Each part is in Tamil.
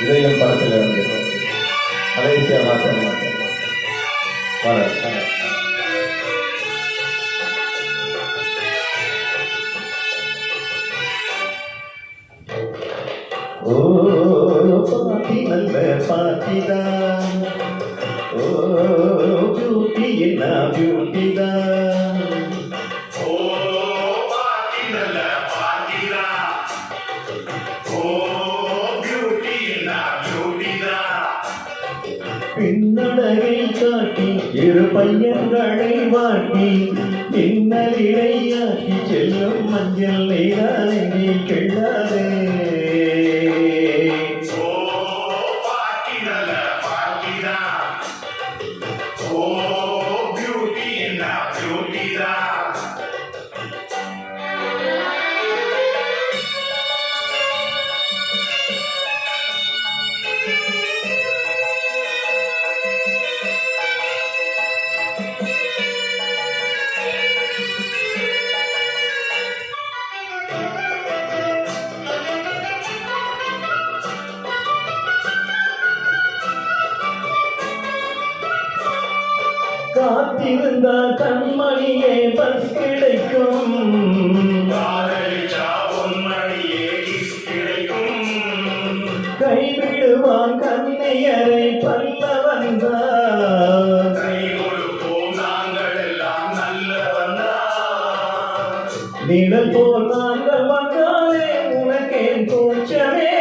இதயம் படத்தில் இருந்து மலேசியா வாசல் வர ஓ பாட்டி நல்ல பாட்டிதான், ஓ பியூட்டி என்ன பியூட்டிதான், ஓ பாட்டி நல்ல பாட்டிதான், ஓ பியூட்டி என்ன பியூட்டிதான். பின்னடகை காட்டி இரு பையன்களை வாட்டி பின்னலிடையாக்கி செல்லும் மஞ்சள் நீரானே கிள்ளாதே. ஓ பாட்டி நல்ல பாட்டிதான், ஓ பியூட்டி என்ன பியூட்டிதான். காத்திருந்தா கண்மணியே பஸ் கிடைக்கும், காதலிச்சா பொன்மணியே கிஸ் கிடைக்கும். கைவிடுவான் கண்ணையரை பல்ல வந்தார், கை கொடுப்போம் நாங்கள் எல்லாம் நல்லவன்தான். நிழல் போல் நாங்கள் வந்தாலே உனக்கே தோற்றமே,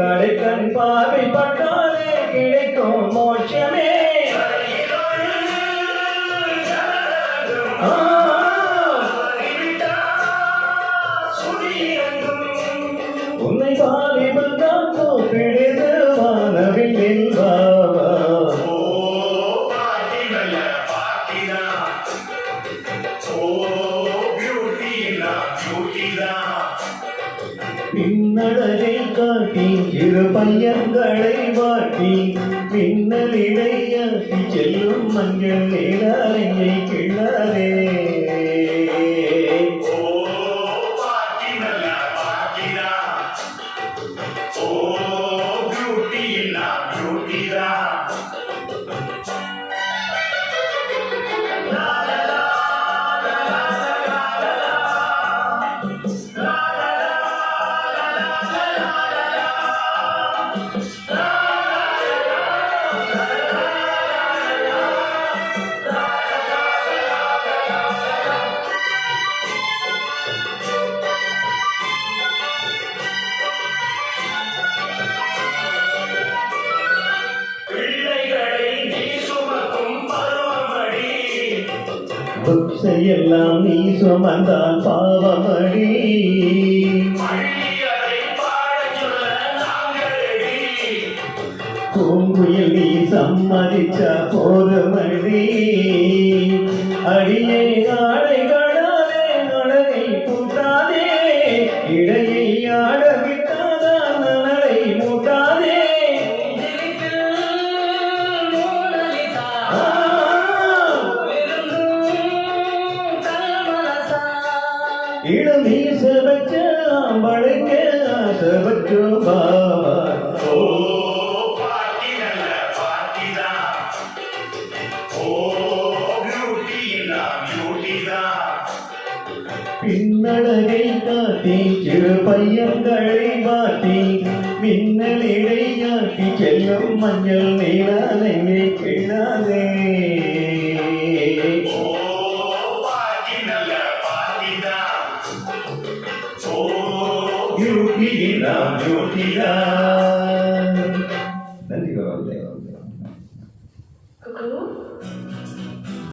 கடைக்கண் பார்வை பட்டாலே கிடைக்கும் மோட்சமே. உன்னை வாலிபன் தான் கூப்பிடுது வானவில் என்பாவா. ஓ பாட்டி நல்ல பாட்டிதான், ஓ பியூட்டி என்ன பியூட்டிதான். பின்னழகை காட்டி இரு பையன்களை வாட்டி பின்னலிடையாட்டி செல்லும் மஞ்சள் நீராரையை கிள்ளாரே. ஓ பாட்டி நல்ல பாட்டிதான், ஓ பியூட்டி என்ன பியூட்டிதான். பிள்ளைகளை நீ சுமக்கும் பருவமடி, புக்சையெல்லாம் நீ சுமந்தால் பாவமடி, பள்ளியறை பாடச் சொல்ல நாங்களடி. பூங்குயில் நீ சம்மதிச்சா போதுமடி. அடியை ஆடைகளாலே அழகை பூட்டாதே, இடையை ஆட விட்டாதான் நனலை மூட்டாதே. இளமீ செவச்ச ஆம்பளைக்க செவச்சோ பாவா. ஓ பாட்டி நல்ல பாட்டிதான், ஓ பியூட்டி என்ன பியூட்டிதான். பின்னழகை காட்டி சிறு பையன்களை வாட்டி மின்னலிடையாட்டி செல்லும் மஞ்சள் நீரானையை கிள்ளாதே. ஓ பாட்டி நல்ல பாட்டிதான், ஓ பியூட்டி நான் பியூட்டிதான்.